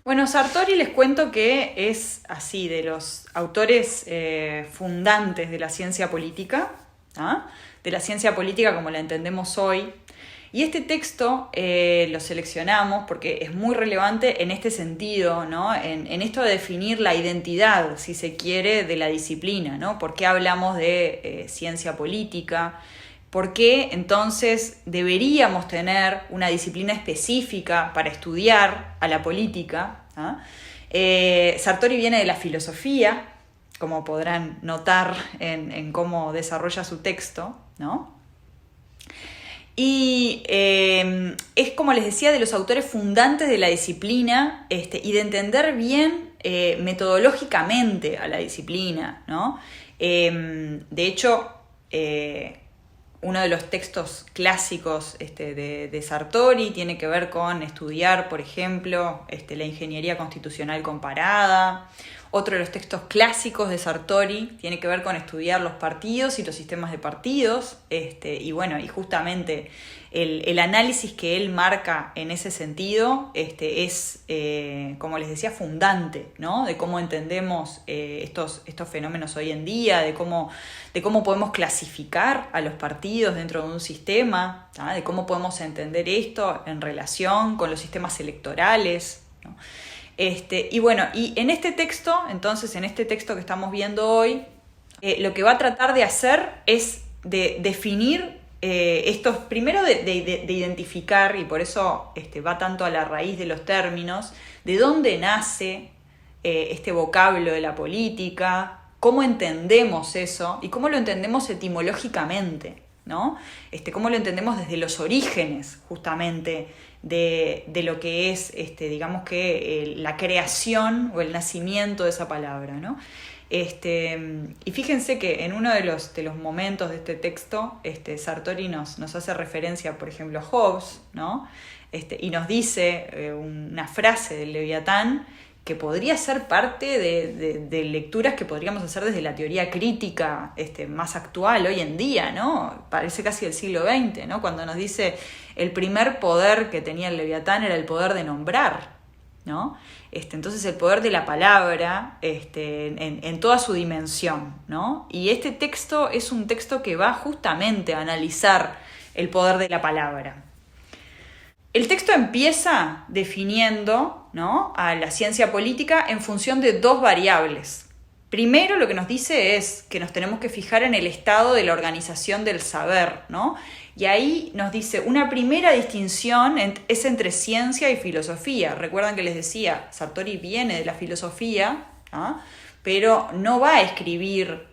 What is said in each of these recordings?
Bueno, Sartori les cuento que es así, de los autores fundantes de la ciencia política, ¿ah? De la ciencia política como la entendemos hoy. Y este texto lo seleccionamos porque es muy relevante en este sentido, ¿no? En esto de definir la identidad, si se quiere, de la disciplina, ¿no? ¿Por qué hablamos de ciencia política? ¿Por qué entonces deberíamos tener una disciplina específica para estudiar a la política? ¿Ah? Sartori viene de la filosofía, como podrán notar en cómo desarrolla su texto, ¿no? Y es, como les decía, de los autores fundantes de la disciplina y de entender bien metodológicamente a la disciplina, ¿no? De hecho, uno de los textos clásicos de Sartori tiene que ver con estudiar, por ejemplo, la ingeniería constitucional comparada. Otro de los textos clásicos de Sartori tiene que ver con estudiar los partidos y los sistemas de partidos. Y justamente el análisis que él marca en ese sentido es, como les decía, fundante, ¿no? De cómo entendemos estos fenómenos hoy en día, de cómo podemos clasificar a los partidos dentro de un sistema, ¿tá? De cómo podemos entender esto en relación con los sistemas electorales, ¿no? Y en este texto, entonces, en este texto que estamos viendo hoy, lo que va a tratar de hacer es de definir estos, primero de identificar, y por eso va tanto a la raíz de los términos, de dónde nace este vocablo de la política, cómo entendemos eso y cómo lo entendemos etimológicamente, ¿no? Cómo lo entendemos desde los orígenes, justamente, de lo que es, digamos que la creación o el nacimiento de esa palabra, ¿no? Y fíjense que en uno de los momentos de este texto, Sartori nos hace referencia, por ejemplo, a Hobbes, ¿no? Y nos dice una frase del Leviatán que podría ser parte de lecturas que podríamos hacer desde la teoría crítica más actual hoy en día, ¿no? Parece casi del siglo XX, ¿no? Cuando nos dice el primer poder que tenía el Leviatán era el poder de nombrar, ¿no? Entonces el poder de la palabra en toda su dimensión, ¿no? Y este texto es un texto que va justamente a analizar el poder de la palabra. El texto empieza definiendo, ¿no?, a la ciencia política en función de dos variables. Primero, lo que nos dice es que nos tenemos que fijar en el estado de la organización del saber, ¿no? Y ahí nos dice, una primera distinción es entre ciencia y filosofía. Recuerdan que les decía, Sartori viene de la filosofía, ¿no?, pero no va a escribir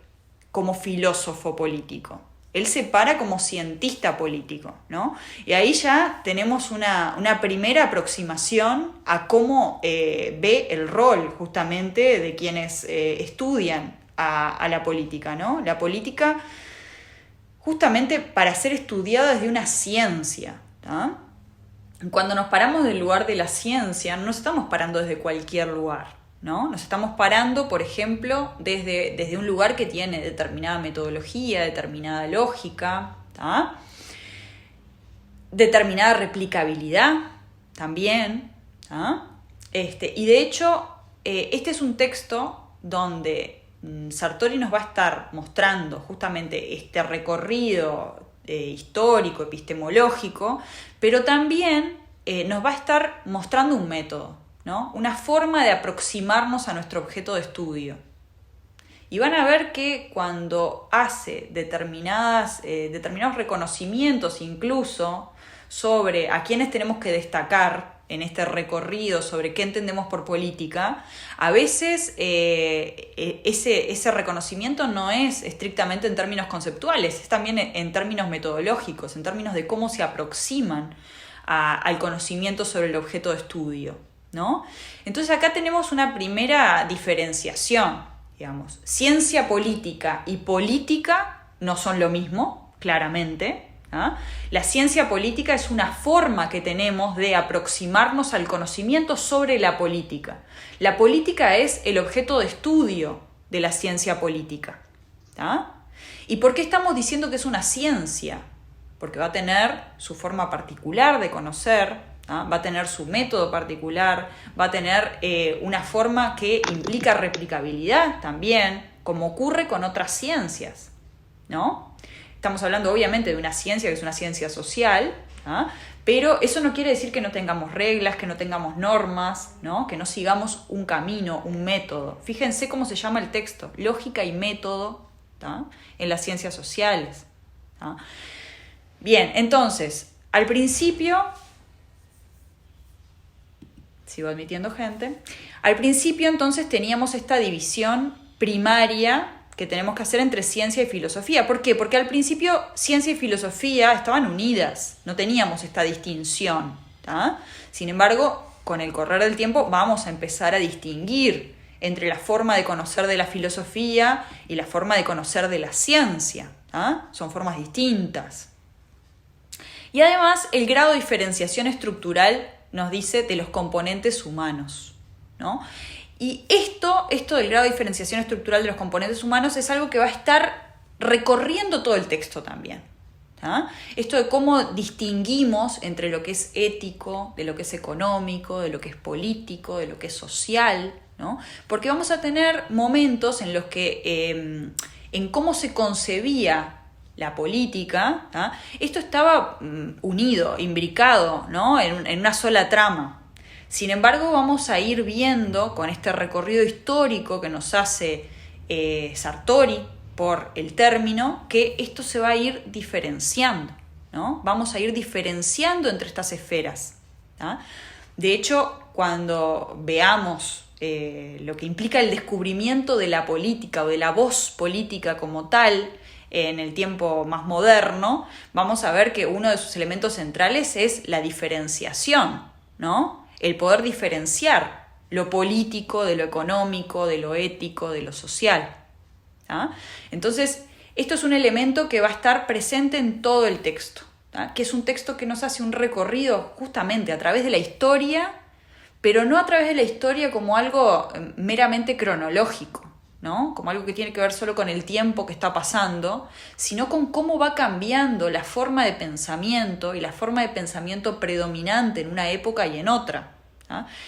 como filósofo político. Él se para como cientista político, ¿no? Y ahí ya tenemos una primera aproximación a cómo ve el rol justamente de quienes estudian a la política, ¿no? La política justamente para ser estudiada desde una ciencia, ¿tá? Cuando nos paramos del lugar de la ciencia, no nos estamos parando desde cualquier lugar, ¿no? Nos estamos parando, por ejemplo, desde un lugar que tiene determinada metodología, determinada lógica, ¿tá?, determinada replicabilidad también, ¿tá? Y de hecho, este es un texto donde Sartori nos va a estar mostrando justamente este recorrido histórico, epistemológico, pero también nos va a estar mostrando un método, ¿no?, una forma de aproximarnos a nuestro objeto de estudio. Y van a ver que cuando hace determinados reconocimientos incluso sobre a quiénes tenemos que destacar en este recorrido sobre qué entendemos por política, a veces ese reconocimiento no es estrictamente en términos conceptuales, es también en términos metodológicos, en términos de cómo se aproximan al conocimiento sobre el objeto de estudio, ¿no? Entonces acá tenemos una primera diferenciación, digamos. Ciencia política y política no son lo mismo, claramente, ¿ah? La ciencia política es una forma que tenemos de aproximarnos al conocimiento sobre la política. La política es el objeto de estudio de la ciencia política, ¿ah? ¿Y por qué estamos diciendo que es una ciencia? Porque va a tener su forma particular de conocer, Va a tener su método particular, va a tener una forma que implica replicabilidad también, como ocurre con otras ciencias, ¿no? Estamos hablando obviamente de una ciencia que es una ciencia social, pero eso no quiere decir que no tengamos reglas, que no tengamos normas, ¿no? Que no sigamos un camino, un método. Fíjense cómo se llama el texto, lógica y método, en las ciencias sociales. Bien, entonces, al principio, sigo admitiendo gente, al principio entonces teníamos esta división primaria que tenemos que hacer entre ciencia y filosofía. ¿Por qué? Porque al principio ciencia y filosofía estaban unidas, no teníamos esta distinción. Sin embargo, con el correr del tiempo vamos a empezar a distinguir entre la forma de conocer de la filosofía y la forma de conocer de la ciencia. Son formas distintas. Y además, el grado de diferenciación estructural nos dice de los componentes humanos, ¿no? Y esto del grado de diferenciación estructural de los componentes humanos es algo que va a estar recorriendo todo el texto también. Esto de cómo distinguimos entre lo que es ético, de lo que es económico, de lo que es político, de lo que es social, ¿no? Porque vamos a tener momentos en los que en cómo se concebía la política, esto estaba unido, imbricado, ¿no? en una sola trama. Sin embargo, vamos a ir viendo con este recorrido histórico que nos hace Sartori por el término, que esto se va a ir diferenciando, ¿no? Vamos a ir diferenciando entre estas esferas. De hecho, cuando veamos lo que implica el descubrimiento de la política o de la voz política como tal, en el tiempo más moderno, vamos a ver que uno de sus elementos centrales es la diferenciación, ¿no? El poder diferenciar lo político de lo económico, de lo ético, de lo social. Entonces, esto es un elemento que va a estar presente en todo el texto, que es un texto que nos hace un recorrido justamente a través de la historia, pero no a través de la historia como algo meramente cronológico, ¿no? Como algo que tiene que ver solo con el tiempo que está pasando, sino con cómo va cambiando la forma de pensamiento y la forma de pensamiento predominante en una época y en otra.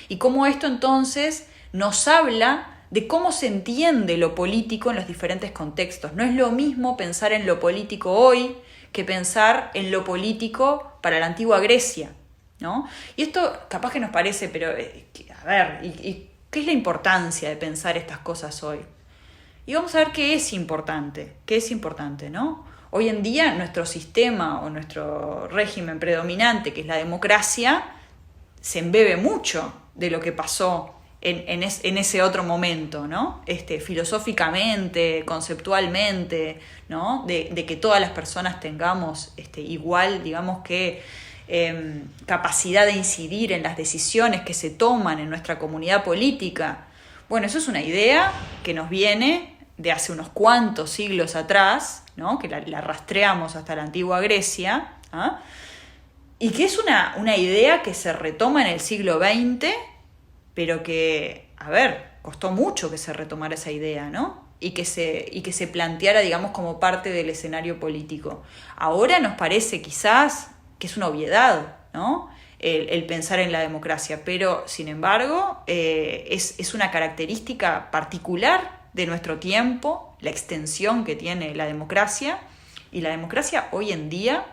Y cómo esto entonces nos habla de cómo se entiende lo político en los diferentes contextos. No es lo mismo pensar en lo político hoy que pensar en lo político para la antigua Grecia, ¿no? Y esto capaz que nos parece, pero a ver, ¿y qué es la importancia de pensar estas cosas hoy? Y vamos a ver qué es importante, ¿no? Hoy en día nuestro sistema o nuestro régimen predominante, que es la democracia, se embebe mucho de lo que pasó en ese otro momento, ¿no? Filosóficamente, conceptualmente, ¿no? De que todas las personas tengamos igual, digamos que capacidad de incidir en las decisiones que se toman en nuestra comunidad política. Bueno, eso es una idea que nos viene de hace unos cuantos siglos atrás, ¿no? Que la rastreamos hasta la antigua Grecia, y que es una idea que se retoma en el siglo XX, pero que, costó mucho que se retomara esa idea, ¿no? Y que se planteara, digamos, como parte del escenario político. Ahora nos parece quizás que es una obviedad, ¿no? El pensar en la democracia, pero sin embargo es una característica particular de nuestro tiempo, la extensión que tiene la democracia, y la democracia hoy en día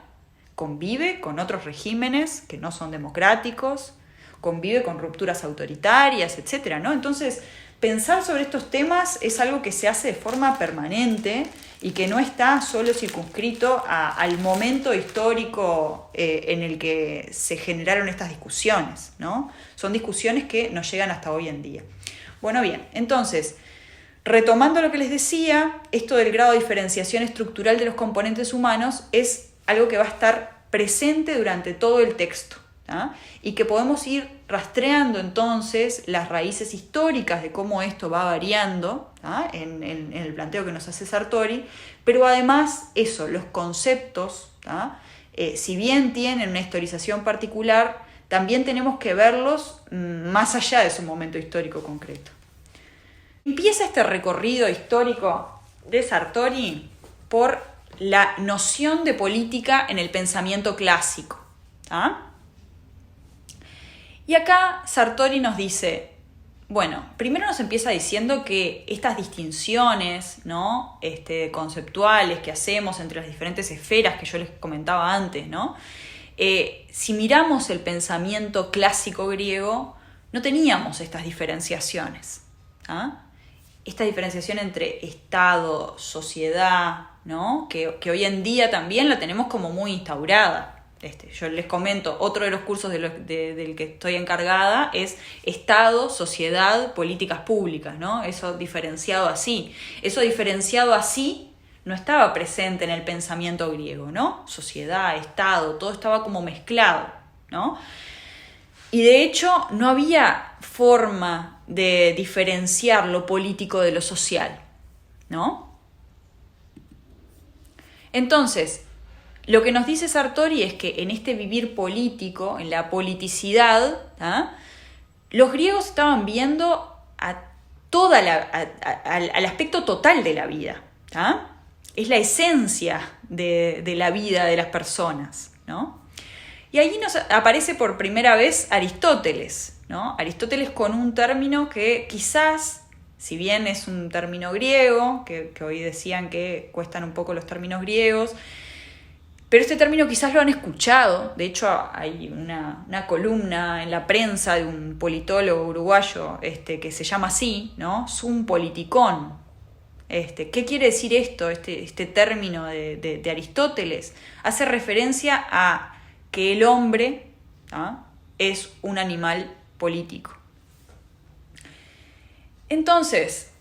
convive con otros regímenes que no son democráticos, convive con rupturas autoritarias, etcétera, ¿no? Entonces, pensar sobre estos temas es algo que se hace de forma permanente y que no está solo circunscrito al momento histórico en el que se generaron estas discusiones, ¿no? Son discusiones que nos llegan hasta hoy en día. Bueno, bien, entonces, retomando lo que les decía, esto del grado de diferenciación estructural de los componentes humanos es algo que va a estar presente durante todo el texto, y que podemos ir rastreando entonces las raíces históricas de cómo esto va variando en el planteo que nos hace Sartori, pero además los conceptos, si bien tienen una historización particular, también tenemos que verlos más allá de su momento histórico concreto. Empieza este recorrido histórico de Sartori por la noción de política en el pensamiento clásico. Y acá Sartori nos dice, bueno, primero nos empieza diciendo que estas distinciones, ¿no? Conceptuales que hacemos entre las diferentes esferas que yo les comentaba antes, ¿no? Si miramos el pensamiento clásico griego, no teníamos estas diferenciaciones. Esta diferenciación entre Estado, sociedad, ¿no? Que hoy en día también la tenemos como muy instaurada. Yo les comento, otro de los cursos del que estoy encargada es Estado, sociedad, políticas públicas, ¿no? Eso diferenciado así no estaba presente en el pensamiento griego, ¿no? Sociedad, Estado, todo estaba como mezclado, ¿no? Y de hecho no había forma de diferenciar lo político de lo social, ¿no? Entonces, lo que nos dice Sartori es que en este vivir político, en la politicidad, los griegos estaban viendo al aspecto total de la vida. Es la esencia de la vida de las personas, ¿no? Y allí nos aparece por primera vez Aristóteles, ¿no? Aristóteles con un término que quizás, si bien es un término griego, que hoy decían que cuestan un poco los términos griegos, pero este término quizás lo han escuchado. De hecho, hay una columna en la prensa de un politólogo uruguayo que se llama así, ¿no? Sum politicón. ¿Qué quiere decir esto? Este término de Aristóteles hace referencia a que el hombre es un animal político. Entonces,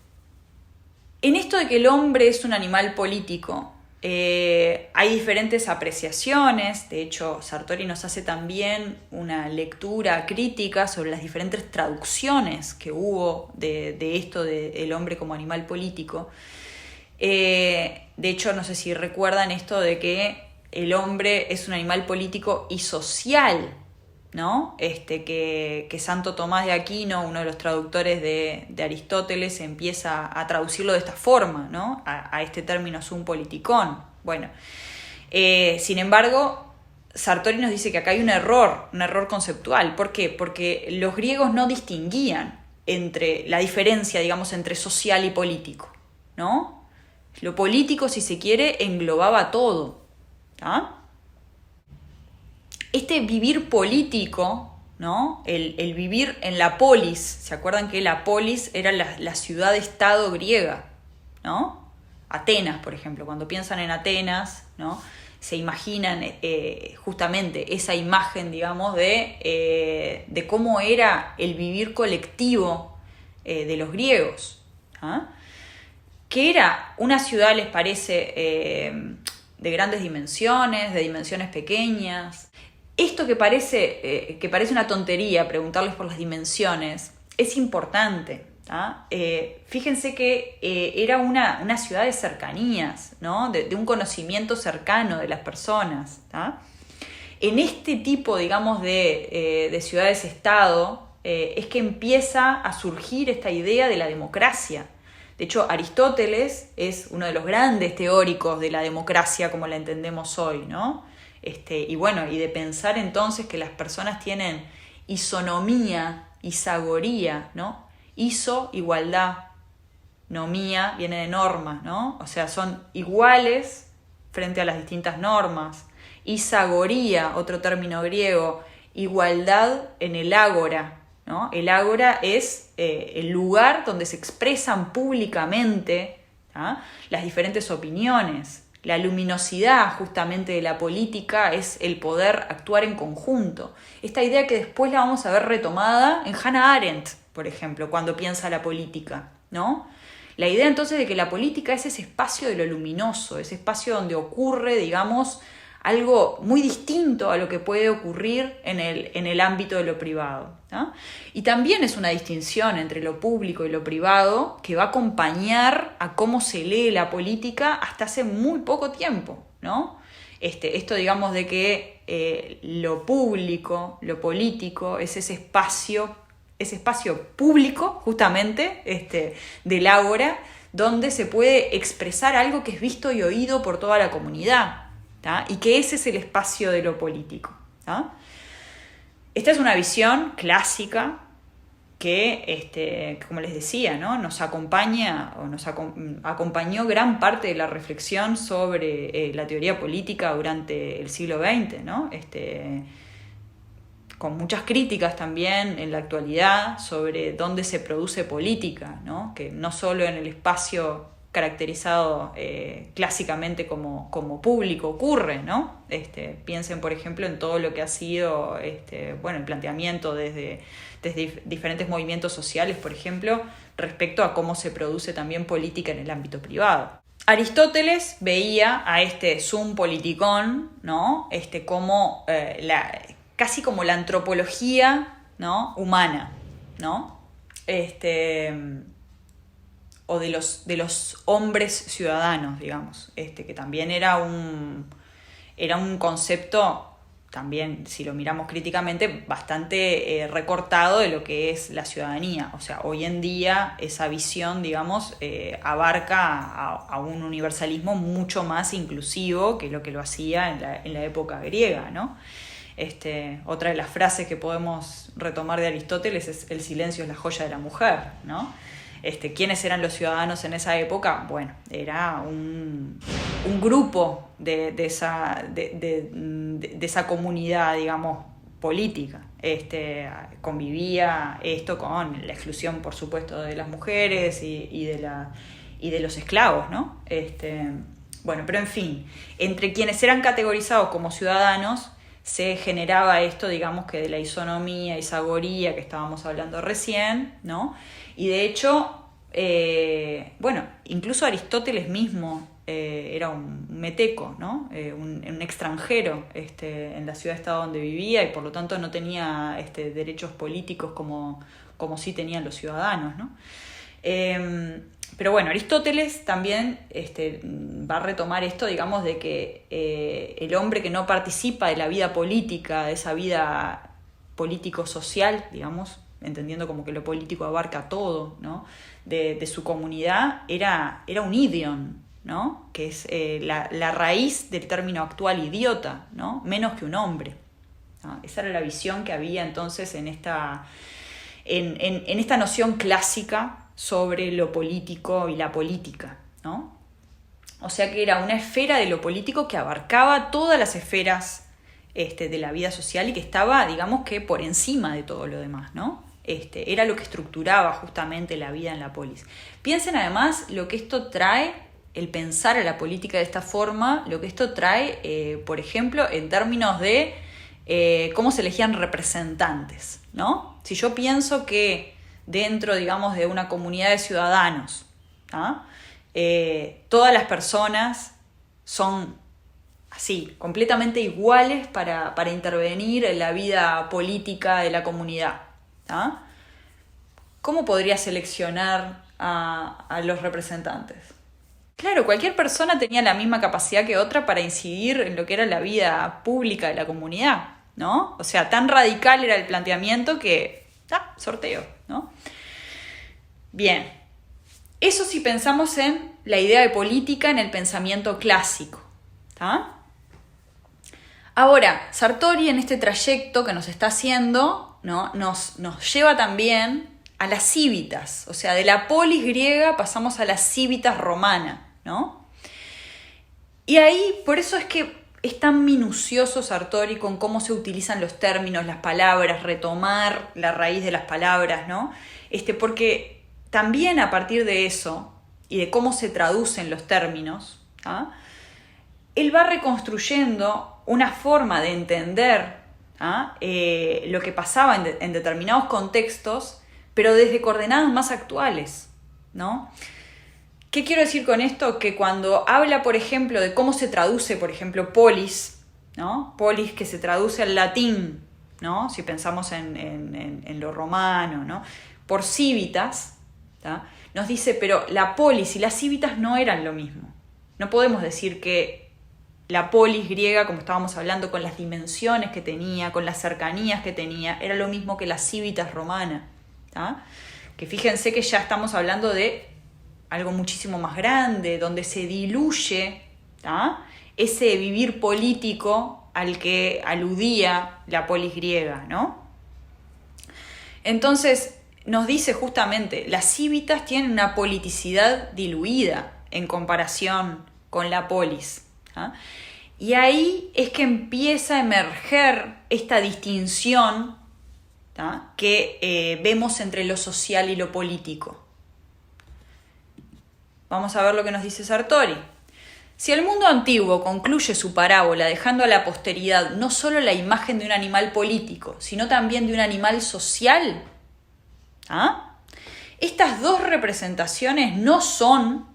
en esto de que el hombre es un animal político, hay diferentes apreciaciones. De hecho, Sartori nos hace también una lectura crítica sobre las diferentes traducciones que hubo de esto del hombre como animal político. De hecho, no sé si recuerdan esto de que el hombre es un animal político y social, ¿no? Que Santo Tomás de Aquino, uno de los traductores de Aristóteles, empieza a traducirlo de esta forma, ¿no? A este término sum politicón. Bueno, sin embargo, Sartori nos dice que acá hay un error conceptual. ¿Por qué? Porque los griegos no distinguían entre la diferencia, digamos, entre social y político, ¿no? Lo político, si se quiere, englobaba todo. Este vivir político, ¿no? El vivir en la polis, ¿se acuerdan que la polis era la ciudad-estado griega, ¿no? Atenas, por ejemplo, cuando piensan en Atenas, ¿no? Se imaginan justamente esa imagen, digamos, de cómo era el vivir colectivo de los griegos, que era una ciudad, les parece, de grandes dimensiones, de dimensiones pequeñas. Esto que parece una tontería, preguntarles por las dimensiones, es importante. Fíjense que era una ciudad de cercanías, ¿no? de un conocimiento cercano de las personas. En este tipo, digamos, de ciudades-estado es que empieza a surgir esta idea de la democracia. De hecho, Aristóteles es uno de los grandes teóricos de la democracia como la entendemos hoy, ¿no? Y de pensar entonces que las personas tienen isonomía, isagoría, ¿no? Iso, igualdad, nomía viene de norma, ¿no? O sea, son iguales frente a las distintas normas. Isagoría, otro término griego, igualdad en el ágora, ¿no? El ágora es el lugar donde se expresan públicamente las diferentes opiniones. La luminosidad justamente de la política es el poder actuar en conjunto. Esta idea que después la vamos a ver retomada en Hannah Arendt, por ejemplo, cuando piensa la política, ¿no? La idea entonces de que la política es ese espacio de lo luminoso, ese espacio donde ocurre, digamos, algo muy distinto a lo que puede ocurrir en el ámbito de lo privado, ¿no? Y también es una distinción entre lo público y lo privado que va a acompañar a cómo se lee la política hasta hace muy poco tiempo, ¿no? Esto, digamos, de que lo público, lo político, es ese espacio público, justamente, del ágora, donde se puede expresar algo que es visto y oído por toda la comunidad. Y que ese es el espacio de lo político. Esta es una visión clásica que, como les decía, ¿no? Nos acompaña o acompañó gran parte de la reflexión sobre la teoría política durante el siglo XX, ¿no? Con muchas críticas también en la actualidad sobre dónde se produce política, ¿no? Que no solo en el espacio caracterizado clásicamente como público ocurre, ¿no? Piensen, por ejemplo, en todo lo que ha sido el planteamiento desde diferentes movimientos sociales, por ejemplo, respecto a cómo se produce también política en el ámbito privado. Aristóteles veía a este sum politikon, ¿no? Como casi como la antropología, ¿no? Humana, ¿no? O de los hombres ciudadanos, digamos, que también era un concepto, también, si lo miramos críticamente, bastante recortado de lo que es la ciudadanía. O sea, hoy en día esa visión, digamos, abarca a un universalismo mucho más inclusivo que lo hacía en la época griega, ¿no? Otra de las frases que podemos retomar de Aristóteles es: el silencio es la joya de la mujer, ¿no? ¿Quiénes eran los ciudadanos en esa época? Bueno, era un grupo de esa comunidad, digamos, política. Convivía esto con la exclusión, por supuesto, de las mujeres y de los esclavos, ¿no? Pero en fin, entre quienes eran categorizados como ciudadanos se generaba esto, digamos, que de la isonomía, isagoría que estábamos hablando recién, ¿no? Y de hecho, incluso Aristóteles mismo era un meteco, ¿no? Un extranjero en la ciudad-estado donde vivía, y por lo tanto no tenía derechos políticos como sí tenían los ciudadanos, ¿no? Pero bueno, Aristóteles también va a retomar esto, digamos, de que el hombre que no participa de la vida política, de esa vida político-social, digamos, entendiendo como que lo político abarca todo, ¿no? De su comunidad, era un idion, ¿no? Que es la raíz del término actual idiota, ¿no? Menos que un hombre, ¿no? Esa era la visión que había entonces en esta noción clásica sobre lo político y la política, ¿no? O sea que era una esfera de lo político que abarcaba todas las esferas de la vida social y que estaba, digamos, que por encima de todo lo demás, ¿no? Era lo que estructuraba justamente la vida en la polis. Piensen además lo que esto trae, el pensar a la política de esta forma, lo que esto trae, por ejemplo, en términos de cómo se elegían representantes, ¿no? Si yo pienso que dentro, digamos, de una comunidad de ciudadanos, ¿ah? Todas las personas son así, completamente iguales para intervenir en la vida política de la comunidad, ¿ah? ¿Cómo podría seleccionar a los representantes? Claro, cualquier persona tenía la misma capacidad que otra para incidir en lo que era la vida pública de la comunidad, ¿no? O sea, tan radical era el planteamiento que sorteo, ¿no? Bien, eso si pensamos en la idea de política en el pensamiento clásico, ¿tá? Ahora, Sartori en este trayecto que nos está haciendo, ¿no? nos lleva también a las cívitas, o sea, de la polis griega pasamos a la civitas romana, ¿no? Y ahí, por eso es que es tan minucioso Sartori con cómo se utilizan los términos, las palabras, retomar la raíz de las palabras, ¿no? Porque también a partir de eso y de cómo se traducen los términos, ¿ah? Él va reconstruyendo una forma de entender lo que pasaba en determinados contextos, pero desde coordenadas más actuales, ¿no? ¿Qué quiero decir con esto? Que cuando habla, por ejemplo, de cómo se traduce, por ejemplo, polis, ¿no? Polis que se traduce al latín, ¿no? Si pensamos en lo romano, ¿no? Por civitas, ¿tá? Nos dice, pero la polis y las civitas no eran lo mismo. No podemos decir que la polis griega, como estábamos hablando, con las dimensiones que tenía, con las cercanías que tenía, era lo mismo que la civitas romana, ¿tá? Que fíjense que ya estamos hablando de algo muchísimo más grande, donde se diluye, ¿tá? Ese vivir político al que aludía la polis griega, ¿no? Entonces, nos dice justamente, las cívitas tienen una politicidad diluida en comparación con la polis. ¿Ah? Y ahí es que empieza a emerger esta distinción, ¿ah?, que vemos entre lo social y lo político. Vamos a ver lo que nos dice Sartori. Si el mundo antiguo concluye su parábola dejando a la posteridad no solo la imagen de un animal político, sino también de un animal social, ¿ah?, estas dos representaciones no son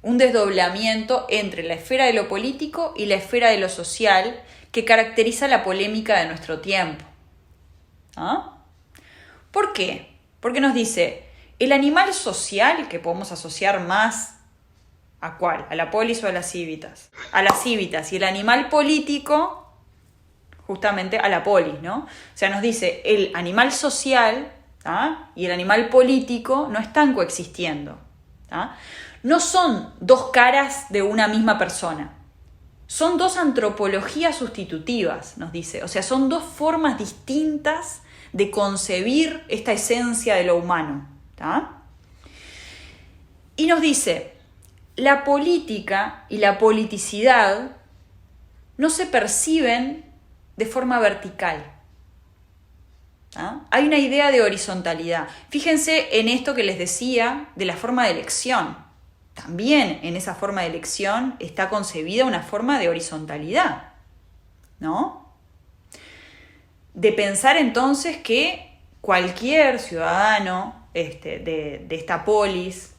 un desdoblamiento entre la esfera de lo político y la esfera de lo social que caracteriza la polémica de nuestro tiempo. ¿Ah? ¿Por qué? Porque nos dice, el animal social, que podemos asociar más ¿a cuál? ¿A la polis o a las cívitas? A las cívitas, y el animal político justamente a la polis, ¿no? O sea, nos dice, el animal social, ¿ah?, y el animal político no están coexistiendo, ¿ah? No son dos caras de una misma persona. Son dos antropologías sustitutivas, nos dice. O sea, son dos formas distintas de concebir esta esencia de lo humano. ¿Tá? Y nos dice, la política y la politicidad no se perciben de forma vertical. ¿Ah? Hay una idea de horizontalidad. Fíjense en esto que les decía de la forma de elección. También en esa forma de elección está concebida una forma de horizontalidad, ¿no? De pensar entonces que cualquier ciudadano de esta polis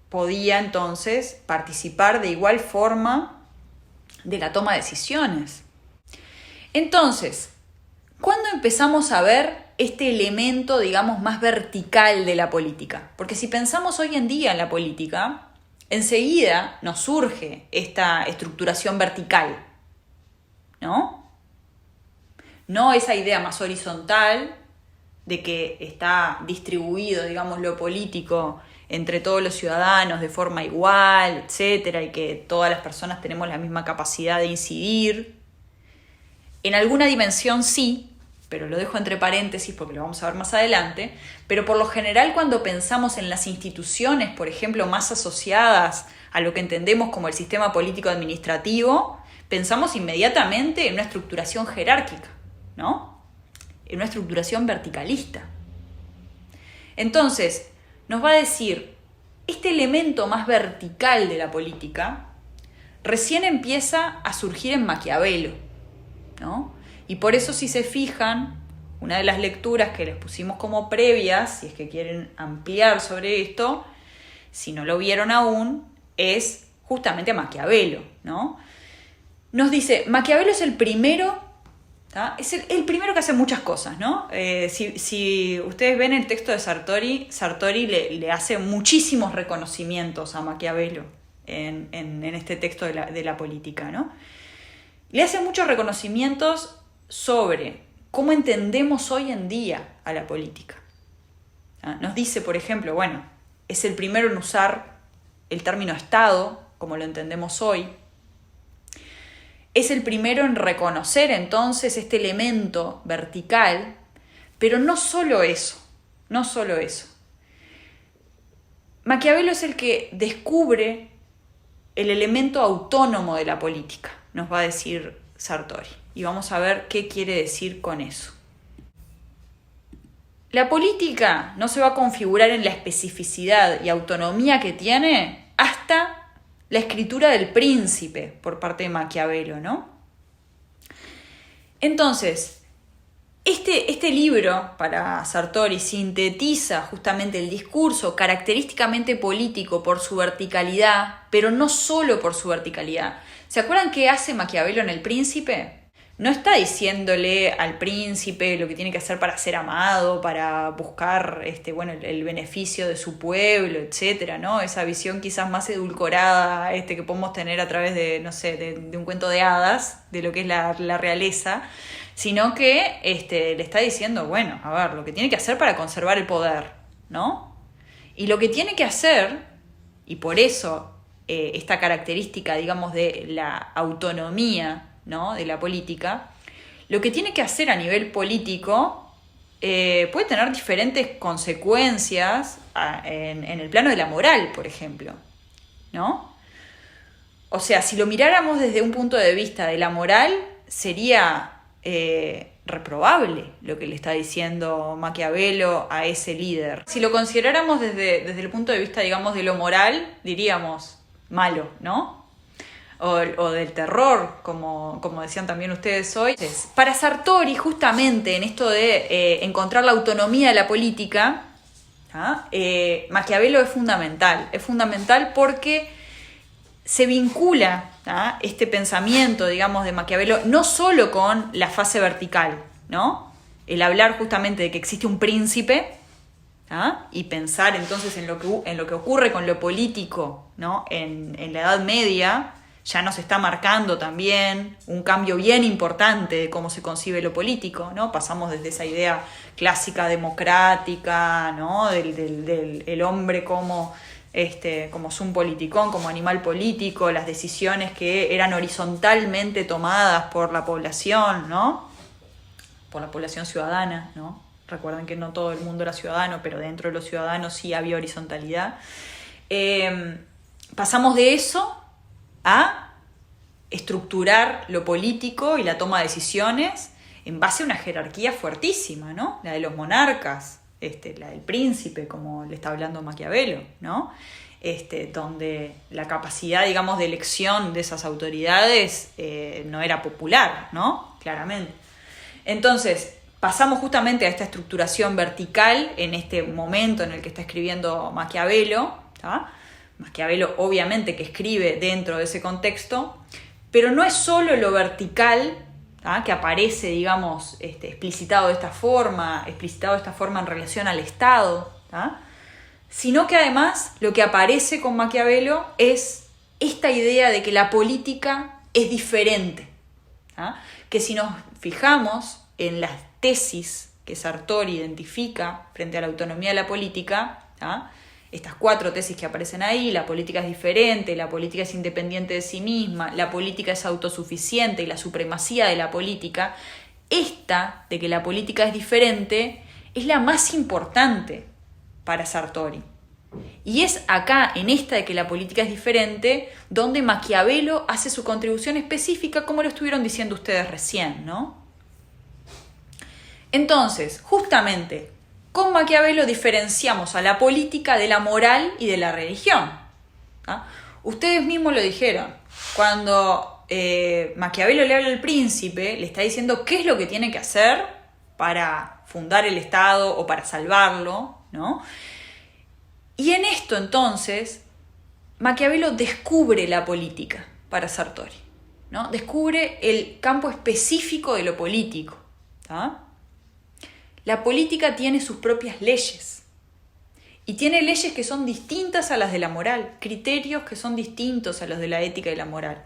podía entonces participar de igual forma de la toma de decisiones. Entonces, ¿cuándo empezamos a ver este elemento, digamos, más vertical de la política? Porque si pensamos hoy en día en la política, enseguida nos surge esta estructuración vertical, ¿no? No esa idea más horizontal de que está distribuido, digamos, lo político entre todos los ciudadanos de forma igual, etcétera, y que todas las personas tenemos la misma capacidad de incidir. En alguna dimensión sí, pero lo dejo entre paréntesis porque lo vamos a ver más adelante, pero por lo general cuando pensamos en las instituciones, por ejemplo, más asociadas a lo que entendemos como el sistema político administrativo, pensamos inmediatamente en una estructuración jerárquica, ¿no? En una estructuración verticalista. Entonces, nos va a decir, este elemento más vertical de la política recién empieza a surgir en Maquiavelo, ¿no? Y por eso, si se fijan, una de las lecturas que les pusimos como previas, si es que quieren ampliar sobre esto, si no lo vieron aún, es justamente a Maquiavelo, ¿no? Nos dice, Maquiavelo es el primero, ¿tá? Es el primero que hace muchas cosas, ¿no? Si ustedes ven el texto de Sartori le hace muchísimos reconocimientos a Maquiavelo en este texto de la política, ¿no? Le hace muchos reconocimientos sobre cómo entendemos hoy en día a la política. Nos dice, por ejemplo, bueno, es el primero en usar el término Estado, como lo entendemos hoy. Es el primero en reconocer entonces este elemento vertical, pero no solo eso. Maquiavelo es el que descubre el elemento autónomo de la política, nos va a decir Sartori. Y vamos a ver qué quiere decir con eso. La política no se va a configurar en la especificidad y autonomía que tiene hasta la escritura del Príncipe por parte de Maquiavelo, ¿no? Entonces, este libro para Sartori sintetiza justamente el discurso característicamente político por su verticalidad, pero no solo por su verticalidad. ¿Se acuerdan qué hace Maquiavelo en El Príncipe? No está diciéndole al príncipe lo que tiene que hacer para ser amado, para buscar el beneficio de su pueblo, etcétera, ¿no? Esa visión quizás más edulcorada que podemos tener a través de un cuento de hadas, de lo que es la realeza, sino que le está diciendo, bueno, a ver, lo que tiene que hacer para conservar el poder, ¿no? Y lo que tiene que hacer, y por eso esta característica, digamos, de la autonomía, ¿no?, de la política, lo que tiene que hacer a nivel político puede tener diferentes consecuencias en el plano de la moral, por ejemplo, ¿no? O sea, si lo miráramos desde un punto de vista de la moral, sería reprobable lo que le está diciendo Maquiavelo a ese líder. Si lo consideráramos desde el punto de vista, digamos, de lo moral, diríamos malo, ¿no? O del terror, como decían también ustedes hoy. Para Sartori, justamente en esto de encontrar la autonomía de la política, Maquiavelo es fundamental. Es fundamental porque se vincula este pensamiento, digamos, de Maquiavelo no solo con la fase vertical, ¿no? El hablar justamente de que existe un príncipe, y pensar entonces en lo que ocurre con lo político, ¿no? En la Edad Media ya nos está marcando también un cambio bien importante de cómo se concibe lo político, ¿no? Pasamos desde esa idea clásica democrática, ¿no? del el hombre como sum politicón, como animal político, las decisiones que eran horizontalmente tomadas por la población, ¿no? Por la población ciudadana, ¿no? Recuerden que no todo el mundo era ciudadano, pero dentro de los ciudadanos sí había horizontalidad. Pasamos de eso a estructurar lo político y la toma de decisiones en base a una jerarquía fuertísima, ¿no? La de los monarcas, la del príncipe, como le está hablando Maquiavelo, ¿no? Donde la capacidad, digamos, de elección de esas autoridades no era popular, ¿no? Claramente. Entonces, pasamos justamente a esta estructuración vertical en este momento en el que está escribiendo Maquiavelo, ¿tá? Maquiavelo obviamente que escribe dentro de ese contexto, pero no es solo lo vertical, que aparece, digamos, explicitado de esta forma en relación al Estado, sino que además lo que aparece con Maquiavelo es esta idea de que la política es diferente, que si nos fijamos en las tesis que Sartori identifica frente a la autonomía de la política, estas 4 tesis que aparecen ahí: la política es diferente, la política es independiente de sí misma, la política es autosuficiente y la supremacía de la política. Esta, de que la política es diferente, es la más importante para Sartori. Y es acá, en esta de que la política es diferente, donde Maquiavelo hace su contribución específica, como lo estuvieron diciendo ustedes recién, ¿no? Entonces, justamente, con Maquiavelo diferenciamos a la política de la moral y de la religión. Ustedes mismos lo dijeron. Cuando Maquiavelo le habla al príncipe, le está diciendo qué es lo que tiene que hacer para fundar el Estado o para salvarlo, ¿no? Y en esto, entonces, Maquiavelo descubre la política para Sartori, ¿no? Descubre el campo específico de lo político, La política tiene sus propias leyes y tiene leyes que son distintas a las de la moral, criterios que son distintos a los de la ética y la moral,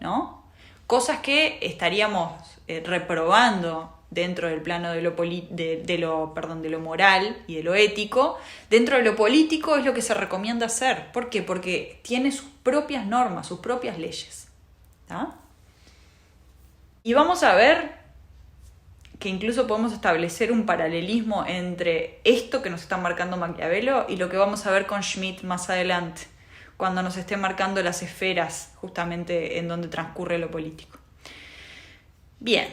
¿no? Cosas que estaríamos reprobando dentro del plano de lo moral y de lo ético. Dentro de lo político es lo que se recomienda hacer. ¿Por qué? Porque tiene sus propias normas, sus propias leyes, Y vamos a ver que incluso podemos establecer un paralelismo entre esto que nos está marcando Maquiavelo y lo que vamos a ver con Schmitt más adelante, cuando nos esté marcando las esferas justamente en donde transcurre lo político. Bien.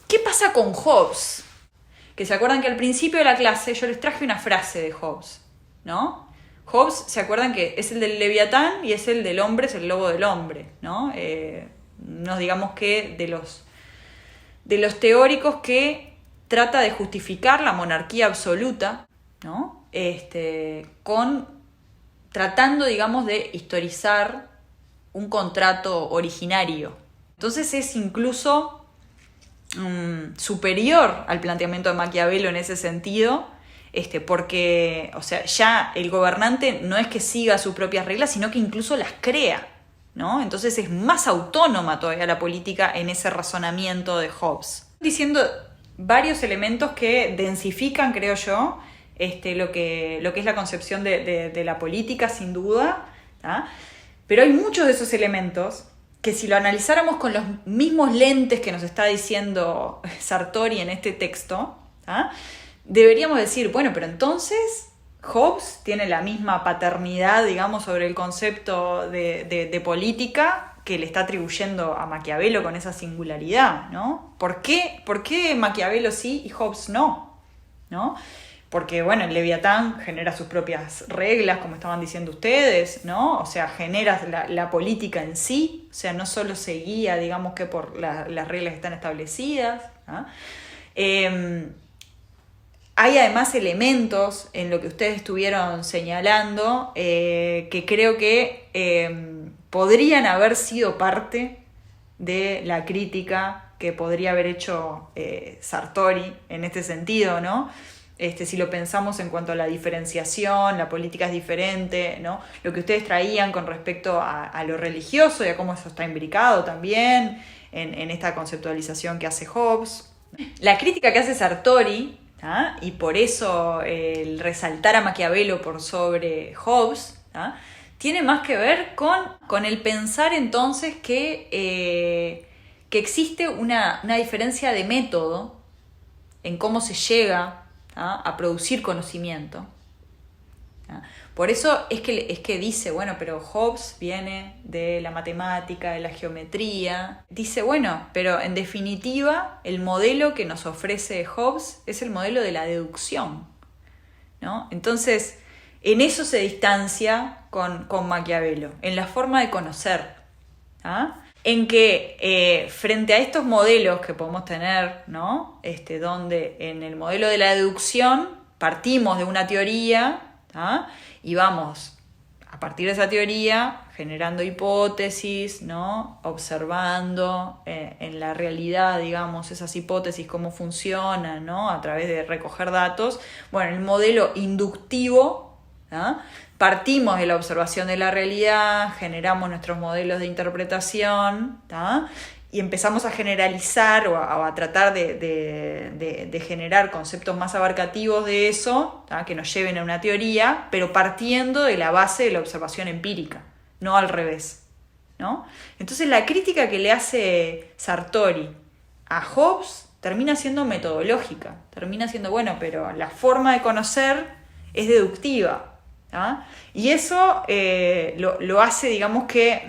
¿Qué pasa con Hobbes? Que se acuerdan que al principio de la clase yo les traje una frase de Hobbes, ¿no? Hobbes, ¿se acuerdan que es el del Leviatán y es el del hombre, es el lobo del hombre, ¿no? Nos digamos que de los teóricos que trata de justificar la monarquía absoluta, ¿no? Tratando, digamos, de historizar un contrato originario. Entonces es incluso superior al planteamiento de Maquiavelo en ese sentido, porque, o sea, ya el gobernante no es que siga sus propias reglas, sino que incluso las crea, ¿no? Entonces es más autónoma todavía la política en ese razonamiento de Hobbes. Diciendo varios elementos que densifican, creo yo, lo que es la concepción de la política, sin duda, pero hay muchos de esos elementos que si lo analizáramos con los mismos lentes que nos está diciendo Sartori en este texto, deberíamos decir, bueno, pero entonces Hobbes tiene la misma paternidad, digamos, sobre el concepto de política que le está atribuyendo a Maquiavelo con esa singularidad, ¿no? ¿Por qué Maquiavelo sí y Hobbes no? ¿No? Porque, bueno, el Leviatán genera sus propias reglas, como estaban diciendo ustedes, ¿no? O sea, genera la política en sí, o sea, no solo se guía, digamos, que por las reglas que están establecidas, ¿no? Hay además elementos en lo que ustedes estuvieron señalando que creo que podrían haber sido parte de la crítica que podría haber hecho Sartori en este sentido, ¿no? Si lo pensamos en cuanto a la diferenciación, la política es diferente, ¿no? Lo que ustedes traían con respecto a lo religioso y a cómo eso está imbricado también en esta conceptualización que hace Hobbes. La crítica que hace Sartori, y por eso el resaltar a Maquiavelo por sobre Hobbes, tiene más que ver con el pensar entonces que existe una diferencia de método en cómo se llega a producir conocimiento. Por eso es que dice, bueno, pero Hobbes viene de la matemática, de la geometría. Dice, bueno, pero en definitiva el modelo que nos ofrece Hobbes es el modelo de la deducción, ¿no? Entonces, en eso se distancia con Maquiavelo, en la forma de conocer, en que frente a estos modelos que podemos tener, ¿no? Donde en el modelo de la deducción partimos de una teoría, y vamos a partir de esa teoría generando hipótesis, ¿no? Observando en la realidad, digamos, esas hipótesis cómo funcionan, ¿no? A través de recoger datos. Bueno, el modelo inductivo, partimos de la observación de la realidad, generamos nuestros modelos de interpretación, y empezamos a generalizar o a tratar de generar conceptos más abarcativos de eso, que nos lleven a una teoría, pero partiendo de la base de la observación empírica, no al revés, ¿no? Entonces la crítica que le hace Sartori a Hobbes termina siendo metodológica, termina siendo, bueno, pero la forma de conocer es deductiva, y eso lo hace, digamos que,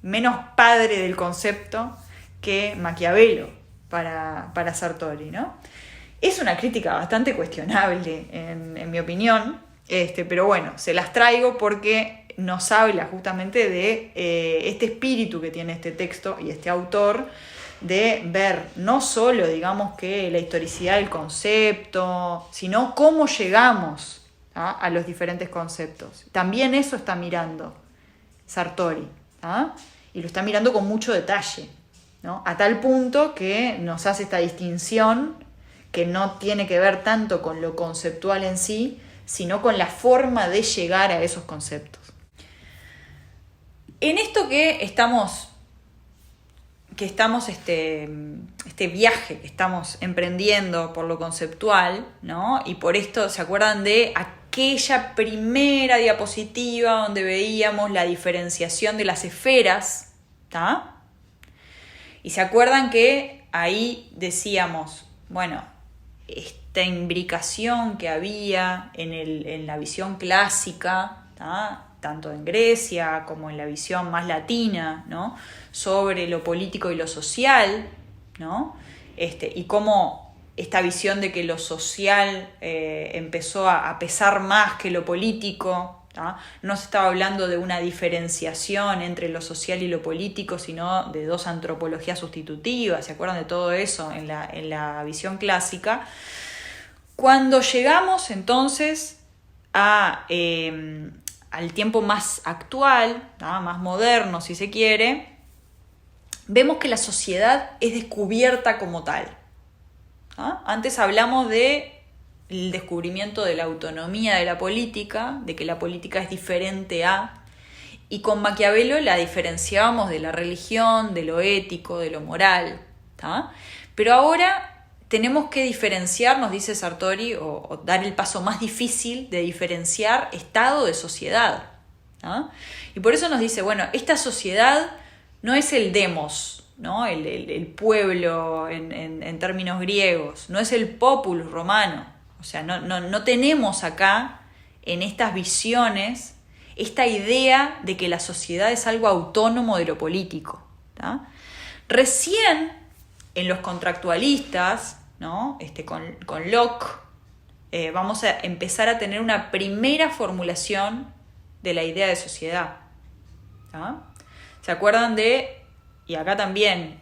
menos padre del concepto que Maquiavelo para Sartori, ¿no? Es una crítica bastante cuestionable, en mi opinión, pero bueno, se las traigo porque nos habla justamente de este espíritu que tiene este texto y este autor, de ver no solo, digamos, que la historicidad del concepto, sino cómo llegamos a los diferentes conceptos. También eso está mirando Sartori, y lo está mirando con mucho detalle, ¿no? A tal punto que nos hace esta distinción que no tiene que ver tanto con lo conceptual en sí, sino con la forma de llegar a esos conceptos. En esto que estamos este viaje que estamos emprendiendo por lo conceptual, ¿no? Y por esto, ¿se acuerdan de aquella primera diapositiva donde veíamos la diferenciación de las esferas? Y se acuerdan que ahí decíamos, bueno, esta imbricación que había en la visión clásica, tanto en Grecia como en la visión más latina, ¿no? Sobre lo político y lo social, ¿no? Y cómo esta visión de que lo social empezó a pesar más que lo político. No se estaba hablando de una diferenciación entre lo social y lo político, sino de dos antropologías sustitutivas. ¿Se acuerdan de todo eso en la visión clásica? Cuando llegamos entonces al tiempo más actual, más moderno si se quiere, vemos que la sociedad es descubierta como tal. Antes hablamos de el descubrimiento de la autonomía de la política, de que la política es diferente a, y con Maquiavelo la diferenciábamos de la religión, de lo ético, de lo moral, pero ahora tenemos que diferenciar, nos dice Sartori, o dar el paso más difícil de diferenciar estado de sociedad, y por eso nos dice, bueno, esta sociedad no es el demos, ¿no? El pueblo en términos griegos, no es el populus romano. O sea, no tenemos acá, en estas visiones, esta idea de que la sociedad es algo autónomo de lo político, ¿tá? Recién en los contractualistas, ¿no? Con Locke, vamos a empezar a tener una primera formulación de la idea de sociedad, ¿tá? ¿Se acuerdan y acá también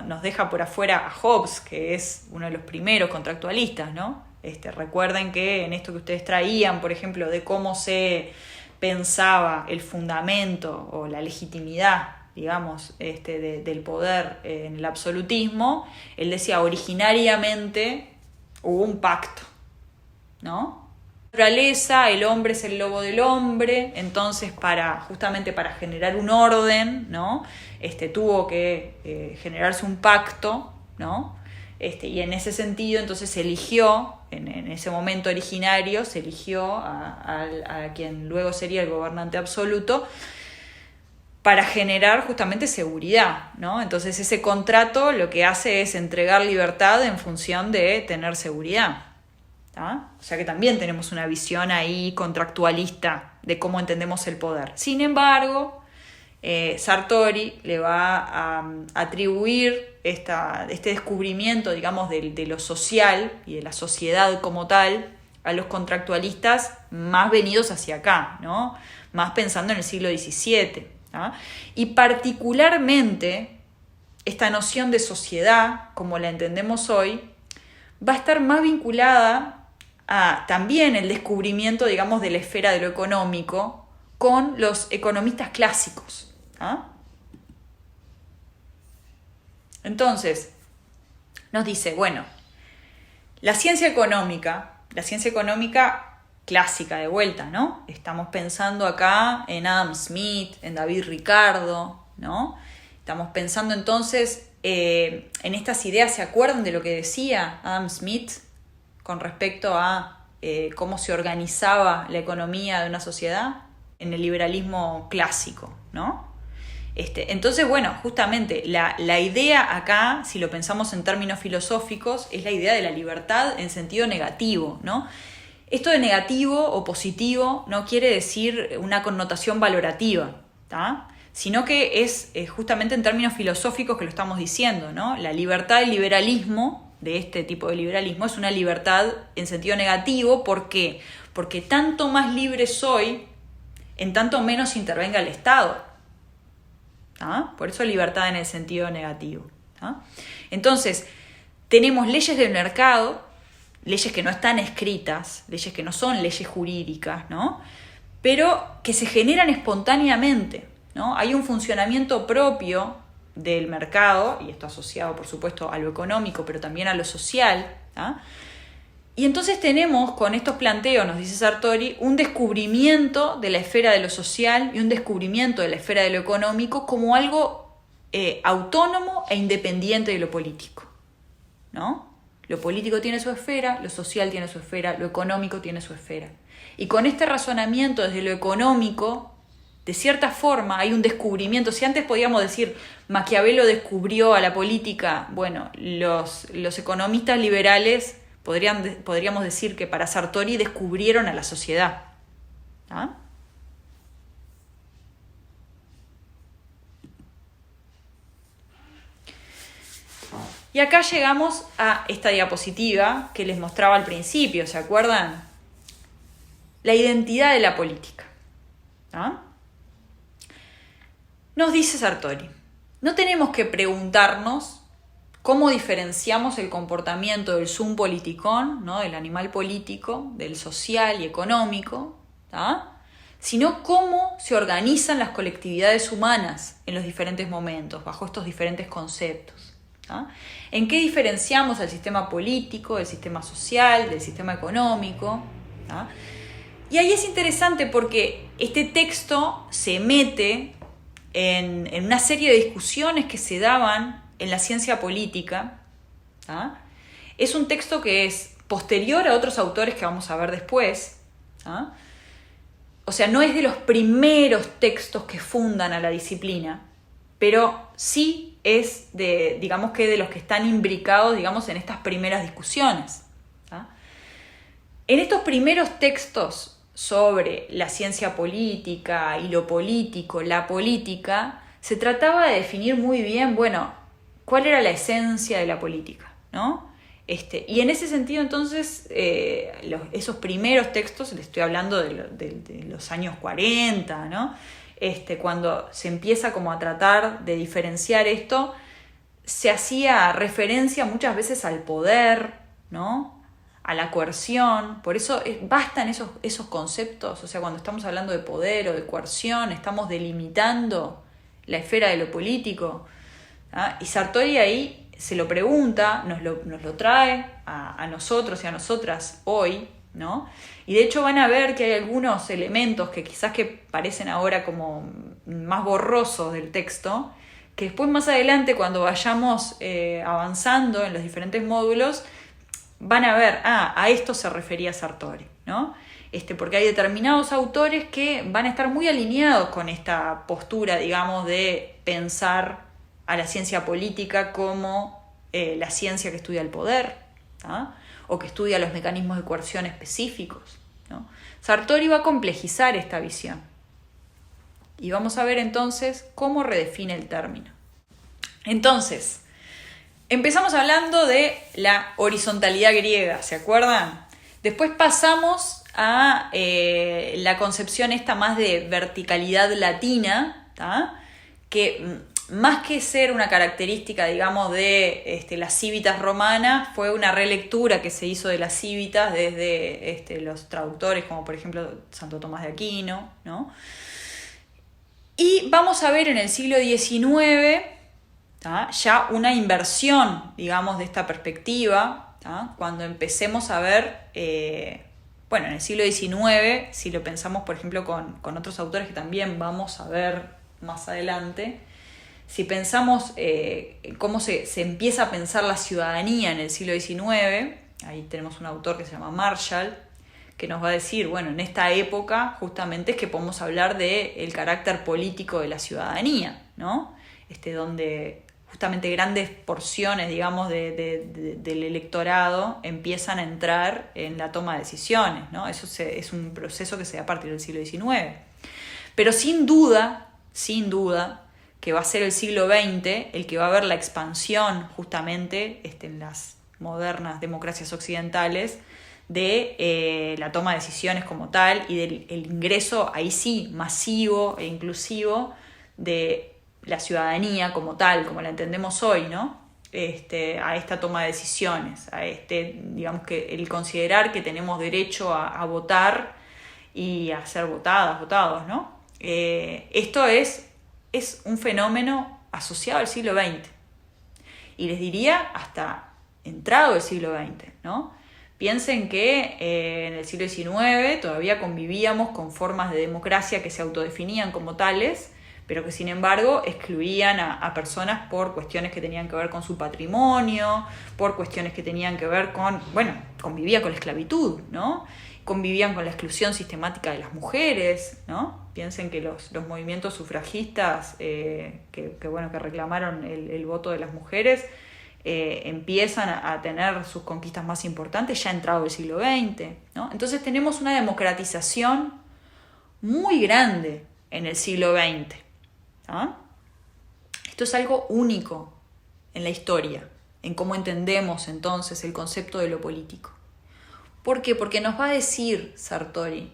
nos deja por afuera a Hobbes, que es uno de los primeros contractualistas, ¿no? Recuerden que en esto que ustedes traían, por ejemplo, de cómo se pensaba el fundamento o la legitimidad, digamos, del poder en el absolutismo, él decía originariamente hubo un pacto, ¿no? La naturaleza, el hombre es el lobo del hombre, entonces justamente para generar un orden, ¿no? Tuvo que generarse un pacto, ¿no? Y en ese sentido entonces se eligió, en ese momento originario, se eligió a quien luego sería el gobernante absoluto para generar justamente seguridad, ¿no? Entonces ese contrato lo que hace es entregar libertad en función de tener seguridad, ¿tá? O sea que también tenemos una visión ahí contractualista de cómo entendemos el poder. Sin embargo, Sartori le va a atribuir este descubrimiento, digamos, de lo social y de la sociedad como tal a los contractualistas más venidos hacia acá, ¿no? Más pensando en el siglo XVII, ¿tá? Y particularmente esta noción de sociedad, como la entendemos hoy, va a estar más vinculada a también el descubrimiento, digamos, de la esfera de lo económico con los economistas clásicos. ¿Ah? Entonces, nos dice, bueno, la ciencia económica clásica de vuelta, ¿no? Estamos pensando acá en Adam Smith, en David Ricardo, ¿no? Estamos pensando entonces en estas ideas. ¿Se acuerdan de lo que decía Adam Smith con respecto a cómo se organizaba la economía de una sociedad en el liberalismo clásico, ¿no? Entonces, bueno, justamente la idea acá, si lo pensamos en términos filosóficos, es la idea de la libertad en sentido negativo, ¿no? Esto de negativo o positivo no quiere decir una connotación valorativa, ¿tá? Sino que es justamente en términos filosóficos que lo estamos diciendo, ¿no? La libertad del liberalismo, de este tipo de liberalismo, es una libertad en sentido negativo. ¿Por qué? Porque tanto más libre soy, en tanto menos intervenga el Estado. ¿Ah? Por eso libertad en el sentido negativo. ¿Ah? Entonces, tenemos leyes del mercado, leyes que no están escritas, leyes que no son leyes jurídicas, ¿no? Pero que se generan espontáneamente, ¿no? Hay un funcionamiento propio del mercado, y esto asociado, por supuesto, a lo económico, pero también a lo social. ¿Ah? Y entonces tenemos con estos planteos, nos dice Sartori, un descubrimiento de la esfera de lo social y un descubrimiento de la esfera de lo económico como algo autónomo e independiente de lo político, ¿no? Lo político tiene su esfera, lo social tiene su esfera, lo económico tiene su esfera. Y con este razonamiento desde lo económico, de cierta forma hay un descubrimiento. Si antes podíamos decir Maquiavelo descubrió a la política, bueno, los economistas liberales podríamos decir que para Sartori descubrieron a la sociedad. ¿Ah? Y acá llegamos a esta diapositiva que les mostraba al principio, ¿se acuerdan? La identidad de la política. ¿Ah? Nos dice Sartori, no tenemos que preguntarnos cómo diferenciamos el comportamiento del sum politikon, ¿no? Del animal político, del social y económico, ¿tá? Sino cómo se organizan las colectividades humanas en los diferentes momentos, bajo estos diferentes conceptos. ¿Tá? ¿En qué diferenciamos el sistema político, el sistema social, del sistema económico? ¿Tá? Y ahí es interesante porque este texto se mete en una serie de discusiones que se daban en la ciencia política. ¿Ah? Es un texto que es posterior a otros autores que vamos a ver después. ¿Ah? O sea, no es de los primeros textos que fundan a la disciplina, pero sí es digamos que de los que están imbricados, digamos, en estas primeras discusiones. ¿Tá? En estos primeros textos sobre la ciencia política y lo político, la política, se trataba de definir muy bien, bueno, cuál era la esencia de la política, ¿no? Y en ese sentido, entonces, esos primeros textos, les estoy hablando de los años 40, ¿no? Cuando se empieza como a tratar de diferenciar esto, se hacía referencia muchas veces al poder, ¿no? A la coerción. Por eso bastan esos conceptos, o sea, cuando estamos hablando de poder o de coerción, estamos delimitando la esfera de lo político. ¿Ah? Y Sartori ahí se lo pregunta, nos lo trae a nosotros y a nosotras hoy, ¿no? Y de hecho van a ver que hay algunos elementos que quizás que parecen ahora como más borrosos del texto, que después más adelante cuando vayamos avanzando en los diferentes módulos, van a ver, a esto se refería Sartori, ¿no? Porque hay determinados autores que van a estar muy alineados con esta postura, digamos, de pensar a la ciencia política como la ciencia que estudia el poder, ¿tá? O que estudia los mecanismos de coerción específicos, ¿no? Sartori va a complejizar esta visión. Y vamos a ver entonces cómo redefine el término. Entonces, empezamos hablando de la horizontalidad griega, ¿se acuerdan? Después pasamos a la concepción esta más de verticalidad latina, ¿tá? Que más que ser una característica, digamos, de las Civitas romanas, fue una relectura que se hizo de las Civitas desde los traductores, como por ejemplo Santo Tomás de Aquino, ¿no? Y vamos a ver en el siglo XIX, ¿tá? Ya una inversión, digamos, de esta perspectiva, ¿tá? Cuando empecemos a ver, en el siglo XIX, si lo pensamos, por ejemplo, con otros autores que también vamos a ver más adelante, si pensamos cómo se empieza a pensar la ciudadanía en el siglo XIX, ahí tenemos un autor que se llama Marshall, que nos va a decir, bueno, en esta época justamente es que podemos hablar del carácter político de la ciudadanía, ¿no? Donde justamente grandes porciones, digamos, del electorado empiezan a entrar en la toma de decisiones, ¿no? Eso es un proceso que se da a partir del siglo XIX. Pero sin duda, que va a ser el siglo XX el que va a ver la expansión justamente en las modernas democracias occidentales de la toma de decisiones como tal y del ingreso ahí sí masivo e inclusivo de la ciudadanía como tal, como la entendemos hoy, ¿no? A esta toma de decisiones, a digamos que el considerar que tenemos derecho a votar y a ser votados, ¿no? Esto es un fenómeno asociado al siglo XX y les diría hasta entrado el siglo XX, ¿no? Piensen que en el siglo XIX todavía convivíamos con formas de democracia que se autodefinían como tales, pero que sin embargo excluían a personas por cuestiones que tenían que ver con su patrimonio, por cuestiones que tenían que ver convivía con la esclavitud, ¿no? Convivían con la exclusión sistemática de las mujeres, ¿no? Piensen que los movimientos sufragistas que reclamaron el voto de las mujeres empiezan a tener sus conquistas más importantes ya entrado el siglo XX, ¿no? Entonces tenemos una democratización muy grande en el siglo XX. ¿Ah? Esto es algo único en la historia, en cómo entendemos entonces el concepto de lo político. ¿Por qué? Porque nos va a decir Sartori,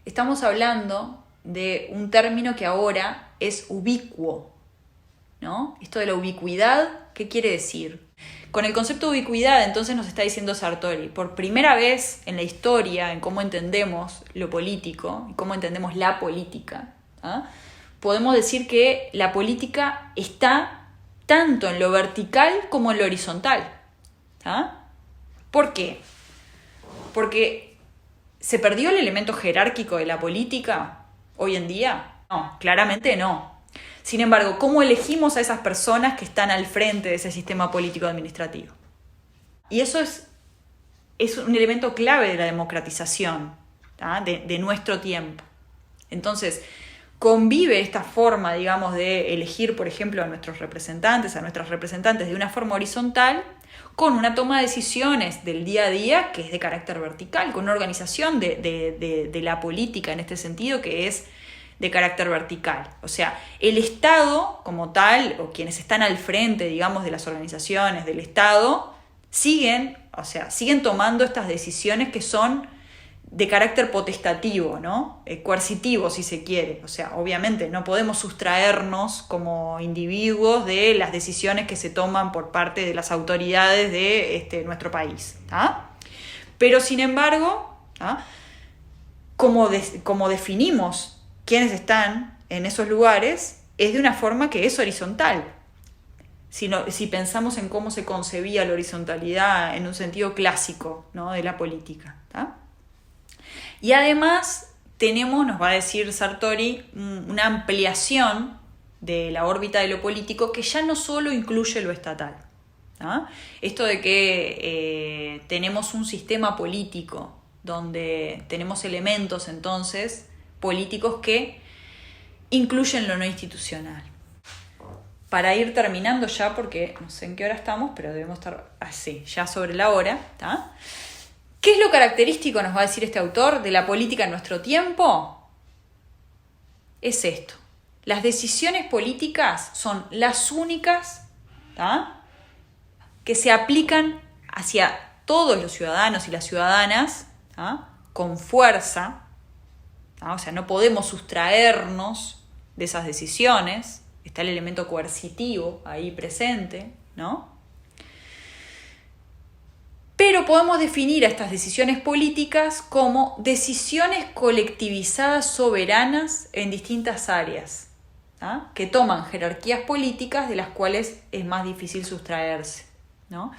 estamos hablando de un término que ahora es ubicuo, ¿no? Esto de la ubicuidad, ¿qué quiere decir? Con el concepto de ubicuidad, entonces nos está diciendo Sartori, por primera vez en la historia, en cómo entendemos lo político y cómo entendemos la política, ¿ah? Podemos decir que la política está tanto en lo vertical como en lo horizontal. ¿Ah? ¿Por qué? Porque ¿se perdió el elemento jerárquico de la política hoy en día? No, claramente no. Sin embargo, ¿cómo elegimos a esas personas que están al frente de ese sistema político administrativo? Y eso es un elemento clave de la democratización, ¿tá? de nuestro tiempo. Entonces, convive esta forma, digamos, de elegir, por ejemplo, a nuestros representantes, a nuestras representantes de una forma horizontal, con una toma de decisiones del día a día que es de carácter vertical, con una organización de la política en este sentido que es de carácter vertical. O sea, el Estado como tal, o quienes están al frente, digamos, de las organizaciones del Estado, siguen tomando estas decisiones que son de carácter potestativo, ¿no? Coercitivo, si se quiere. O sea, obviamente no podemos sustraernos como individuos de las decisiones que se toman por parte de las autoridades de nuestro país. Pero, sin embargo, como definimos quiénes están en esos lugares, es de una forma que es horizontal. Si pensamos en cómo se concebía la horizontalidad en un sentido clásico, ¿no?, de la política. Y además nos va a decir Sartori, una ampliación de la órbita de lo político que ya no solo incluye lo estatal. Esto de que tenemos un sistema político donde tenemos elementos entonces políticos que incluyen lo no institucional. Para ir terminando ya, porque no sé en qué hora estamos, pero debemos estar así, ya sobre la hora. ¿Qué es lo característico, nos va a decir este autor, de la política en nuestro tiempo? Es esto. Las decisiones políticas son las únicas que se aplican hacia todos los ciudadanos y las ciudadanas con fuerza. O sea, no podemos sustraernos de esas decisiones. Está el elemento coercitivo ahí presente, ¿no? Pero podemos definir a estas decisiones políticas como decisiones colectivizadas soberanas en distintas áreas, que toman jerarquías políticas de las cuales es más difícil sustraerse, ¿no?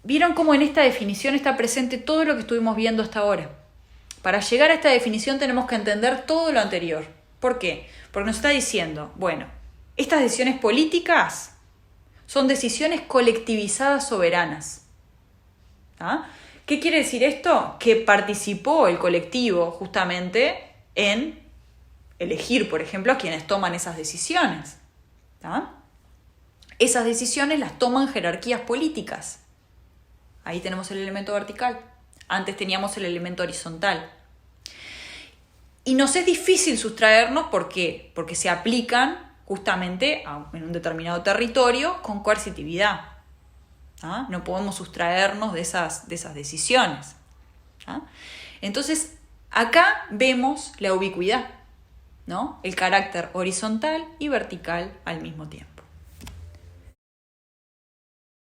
¿Vieron cómo en esta definición está presente todo lo que estuvimos viendo hasta ahora? Para llegar a esta definición tenemos que entender todo lo anterior. ¿Por qué? Porque nos está diciendo, bueno, estas decisiones políticas son decisiones colectivizadas soberanas. ¿Qué quiere decir esto? Que participó el colectivo justamente en elegir, por ejemplo, a quienes toman esas decisiones. Esas decisiones las toman jerarquías políticas. Ahí tenemos el elemento vertical. Antes teníamos el elemento horizontal. Y nos es difícil sustraernos, ¿por qué? Porque se aplican justamente en un determinado territorio con coercitividad. No podemos sustraernos de esas decisiones. Entonces, acá vemos la ubicuidad, ¿no? El carácter horizontal y vertical al mismo tiempo.